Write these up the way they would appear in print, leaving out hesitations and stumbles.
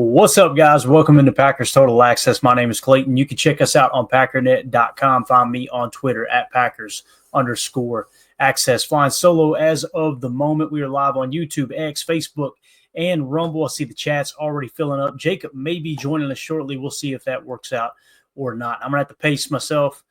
What's up, guys? Welcome into Packers Total Access. My name is Clayton. You can check us out on packernet.com. Find me on Twitter at Packers_access. Flying solo as of the moment. We are live on YouTube, X, Facebook, and Rumble. I see the chat's already filling up. Jacob may be joining us shortly. We'll see if that works out or not. I'm going to have to pace myself.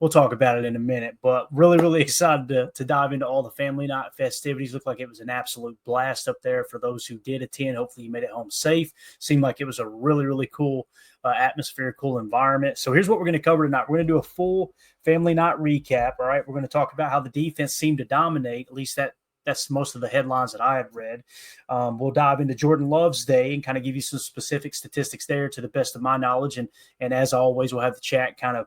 We'll talk about it in a minute, but really excited to dive into all the family night festivities. Looked like it was an absolute blast up there for those who did attend. Hopefully you made it home safe. Seemed like it was a really cool atmosphere, cool environment. So here's what we're going to cover tonight. We're going to do a full family night recap. All right. We're going to talk about how the defense seemed to dominate. At least that's most of the headlines that I had read. We'll dive into Jordan Love's day and kind of give you some specific statistics there to the best of my knowledge. And as always, we'll have the chat kind of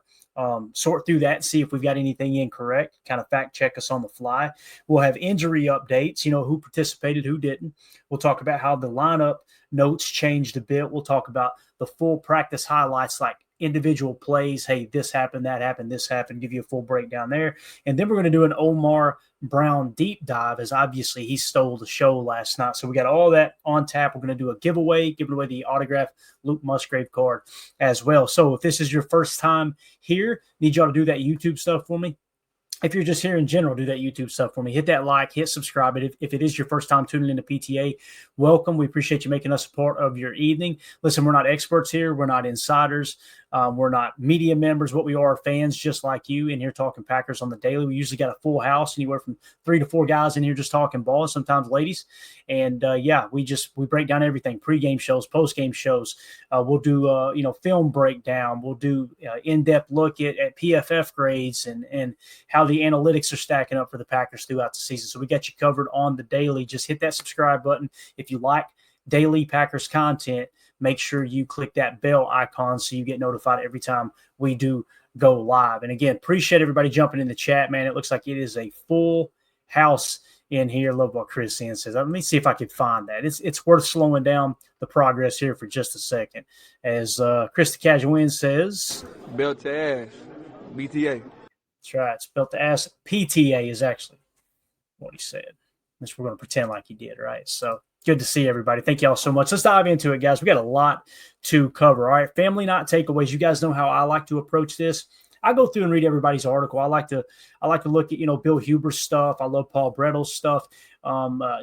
sort through that and see if we've got anything incorrect, kind of fact check us on the fly. We'll have injury updates, who participated, who didn't. We'll talk about how the lineup notes changed a bit. We'll talk about the full practice highlights, like individual plays. Hey, this happened, that happened, this happened, give you a full breakdown there. And then we're going to do an Omar Brown deep dive, as obviously he stole the show last night. So we got all that on tap. We're going to do a giveaway, giving away the autographed Luke Musgrave card as well. So if this is your first time here, need y'all to do that YouTube stuff for me. If you're just here in general, do that YouTube stuff for me. Hit that like, hit subscribe. If it is your first time tuning into PTA, welcome. We appreciate you making us a part of your evening. Listen, we're not experts here. We're not insiders. We're not media members. What we are fans just like you in here talking Packers on the daily. We usually got a full house, anywhere from 3 to 4 guys in here just talking ball, sometimes ladies. And we break down everything, pregame shows, postgame shows. We'll do, film breakdown. We'll do in-depth look at PFF grades and how the analytics are stacking up for the Packers throughout the season. So we got you covered on the daily. Just hit that subscribe button. If you like daily Packers content, make sure you click that bell icon so you get notified every time we do go live. And again, appreciate everybody jumping in the chat, man. It looks like it is a full house in here. Love what Chris Sand says. Let me see if I can find that. It's worth slowing down the progress here for just a second. As Chris the Casuan says, Belt to ass, BTA. That's right. It's built to ass. PTA is actually what he said. Which we're going to pretend like he did, right? So good to see everybody. Thank you all so much. Let's dive into it, guys. We got a lot to cover. All right, family night takeaways. You guys know how I like to approach this. I go through and read everybody's article. I like to look at Bill Huber's stuff. I love Paul Brettle's stuff.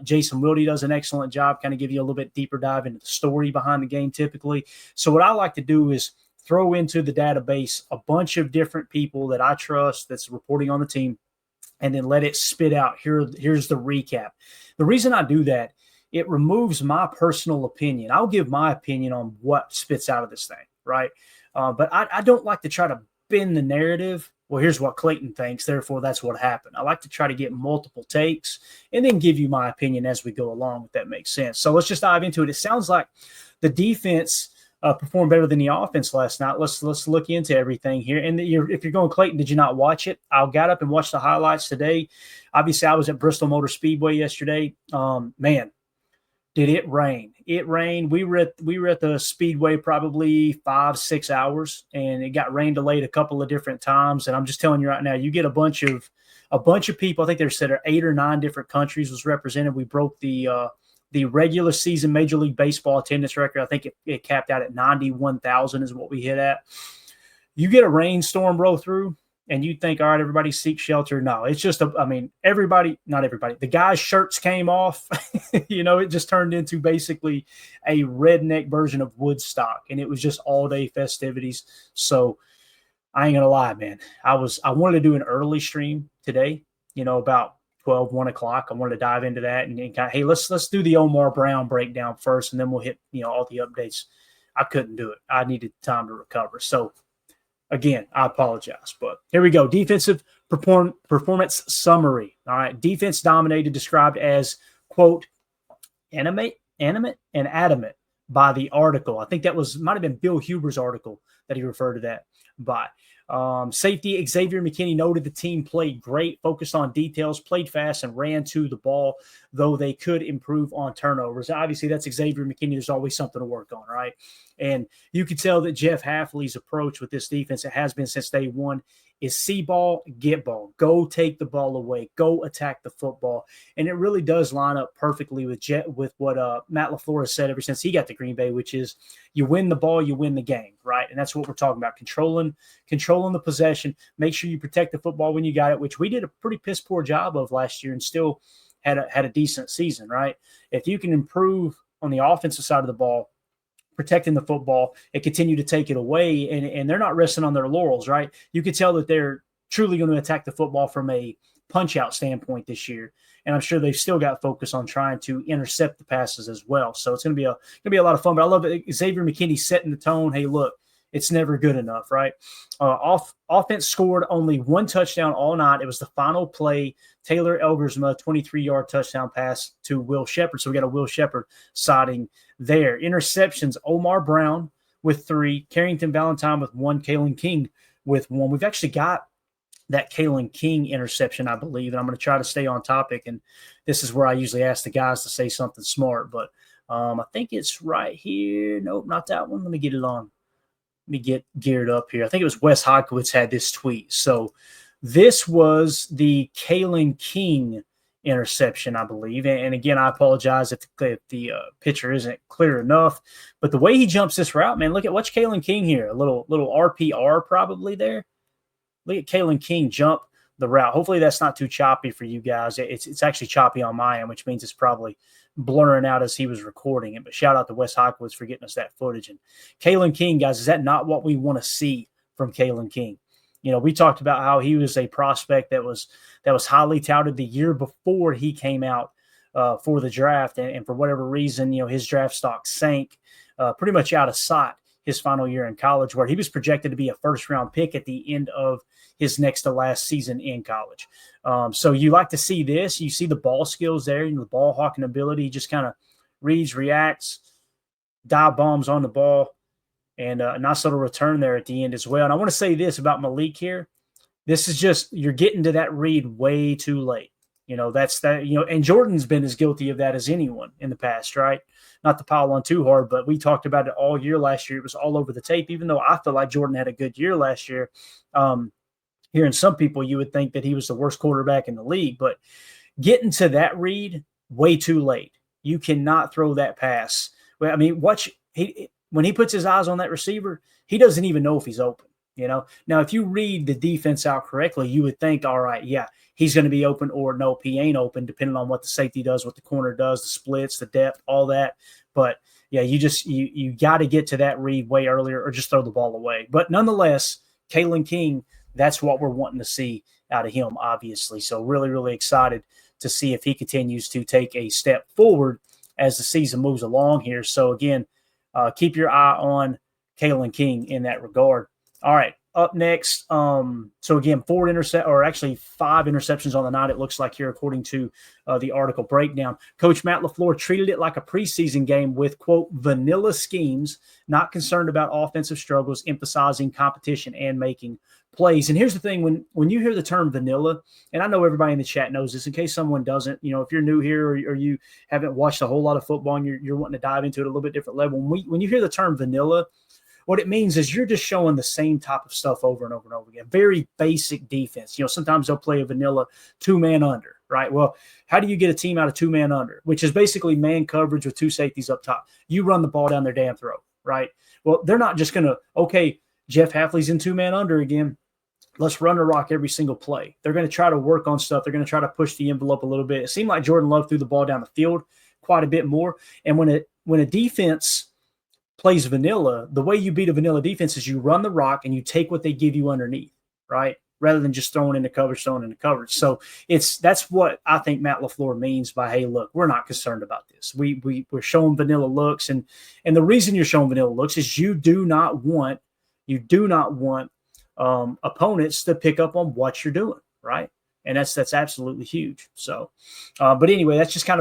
Jason Wilde does an excellent job, kind of give you a little bit deeper dive into the story behind the game typically. So what I like to do is throw into the database a bunch of different people that I trust that's reporting on the team, and then let it spit out. Here's the recap. The reason I do that, it removes my personal opinion. I'll give my opinion on what spits out of this thing, right? But I don't like to try to bend the narrative. Well, here's what Clayton thinks, therefore that's what happened. I like to try to get multiple takes and then give you my opinion as we go along, if that makes sense. So let's just dive into it. It sounds like the defense performed better than the offense last night. Let's look into everything here. And if you're going Clayton, did you not watch it? I got up and watched the highlights today. Obviously, I was at Bristol Motor Speedway yesterday. Man, did it rain? It rained. We were at the Speedway probably 5-6 hours, and it got rain delayed a couple of different times. And I'm just telling you right now, you get a bunch of people. I think there said 8 or 9 different countries was represented. We broke the regular season Major League Baseball attendance record. I think it capped out at 91,000 is what we hit at. You get a rainstorm roll through, and you think, all right, everybody seek shelter. No, it's just, everybody, not everybody. The guys' shirts came off. It just turned into basically a redneck version of Woodstock, and it was just all-day festivities. So I ain't going to lie, man. I wanted to do an early stream today, about 12, 1 o'clock. I wanted to dive into that and kind of, hey, let's do the Omar Brown breakdown first, and then we'll hit, all the updates. I couldn't do it. I needed time to recover. So, again, I apologize. But here we go. Defensive performance summary. All right. Defense dominated, described as, quote, animate, and adamant by the article. I think that might have been Bill Huber's article that he referred to that by. Safety Xavier McKinney noted the team played great, focused on details, played fast, and ran to the ball, though they could improve on turnovers. Obviously, that's Xavier McKinney. There's always something to work on, right? And you could tell that Jeff Hafley's approach with this defense, it has been since day one, is see ball, get ball. Go take the ball away. Go attack the football. And it really does line up perfectly with what Matt LaFleur has said ever since he got to Green Bay, which is you win the ball, you win the game, right? And that's what we're talking about, controlling the possession. Make sure you protect the football when you got it, which we did a pretty piss poor job of last year and still had a decent season, right? If you can improve on the offensive side of the ball, protecting the football and continue to take it away. And they're not resting on their laurels, right? You could tell that they're truly going to attack the football from a punch out standpoint this year. And I'm sure they've still got focus on trying to intercept the passes as well. So it's going to be a lot of fun, but I love it. Xavier McKinney setting the tone. Hey, look, it's never good enough, right? Offense scored only one touchdown all night. It was the final play, Taylor Elgersma, 23-yard touchdown pass to Will Sheppard. So we got a Will Sheppard sighting there. Interceptions, Omar Brown with 3, Carrington Valentine with 1, Kalen King with 1. We've actually got that Kalen King interception, I believe, and I'm going to try to stay on topic. And this is where I usually ask the guys to say something smart, but I think it's right here. Nope, not that one. Let me get it on. Let me get geared up here. I think it was Wes Hodkiewicz had this tweet. So this was the Kalen King interception, I believe. And again, I apologize if the picture isn't clear enough. But the way he jumps this route, man, watch Kalen King here. A little RPR probably there. Look at Kalen King jump the route. Hopefully that's not too choppy for you guys. It's actually choppy on my end, which means it's probably blurring out as he was recording it. But shout out to Wes Hodkiewicz for getting us that footage. And Kalen King, guys, is that not what we want to see from Kalen King? You know, we talked about how he was a prospect that was highly touted the year before he came out for the draft. And for whatever reason, you know, his draft stock sank pretty much out of sight his final year in college, where he was projected to be a first-round pick at the end of his next to last season in college. So you like to see this. You see the ball skills there, the ball hawking ability. He just kind of reads, reacts, dive bombs on the ball, and a nice little return there at the end as well. And I want to say this about Malik here. This is just, you're getting to that read way too late. You know, and Jordan's been as guilty of that as anyone in the past, right? Not to pile on too hard, but we talked about it all year last year. It was all over the tape, even though I feel like Jordan had a good year last year. Hearing some people, you would think that he was the worst quarterback in the league, but getting to that read way too late. You cannot throw that pass. Well, I mean, when he puts his eyes on that receiver, he doesn't even know if he's open. You know, now if you read the defense out correctly, you would think, all right, yeah, he's going to be open, or nope, he ain't open, depending on what the safety does, what the corner does, the splits, the depth, all that. But yeah, you got to get to that read way earlier, or just throw the ball away. But nonetheless, Kalen King, that's what we're wanting to see out of him, obviously. So really, really excited to see if he continues to take a step forward as the season moves along here. So again, keep your eye on Kalen King in that regard. All right, up next. So again, 5 interceptions on the night, it looks like here, according to the article breakdown. Coach Matt LaFleur treated it like a preseason game with, quote, vanilla schemes, not concerned about offensive struggles, emphasizing competition and making plays. And here's the thing, when you hear the term vanilla, and I know everybody in the chat knows this, in case someone doesn't, you know, if you're new here or you haven't watched a whole lot of football and you're wanting to dive into it a little bit different level, when you hear the term vanilla, what it means is you're just showing the same type of stuff over and over and over again. Very basic defense. You know, sometimes they'll play a vanilla 2-man under, right? Well, how do you get a team out of 2-man under, which is basically man coverage with 2 safeties up top? You run the ball down their damn throat, right? Well, they're not just going to, okay, Jeff Hafley's in 2-man under again. Let's run the rock every single play. They're going to try to work on stuff. They're going to try to push the envelope a little bit. It seemed like Jordan Love threw the ball down the field quite a bit more. And when a defense plays vanilla, the way you beat a vanilla defense is you run the rock and you take what they give you underneath, right? Rather than just throwing into coverage. So that's what I think Matt LaFleur means by, hey, look, we're not concerned about this. We're showing vanilla looks, and the reason you're showing vanilla looks is you do not want opponents to pick up on what you're doing, right? And that's absolutely huge. So, but anyway, that's just kind of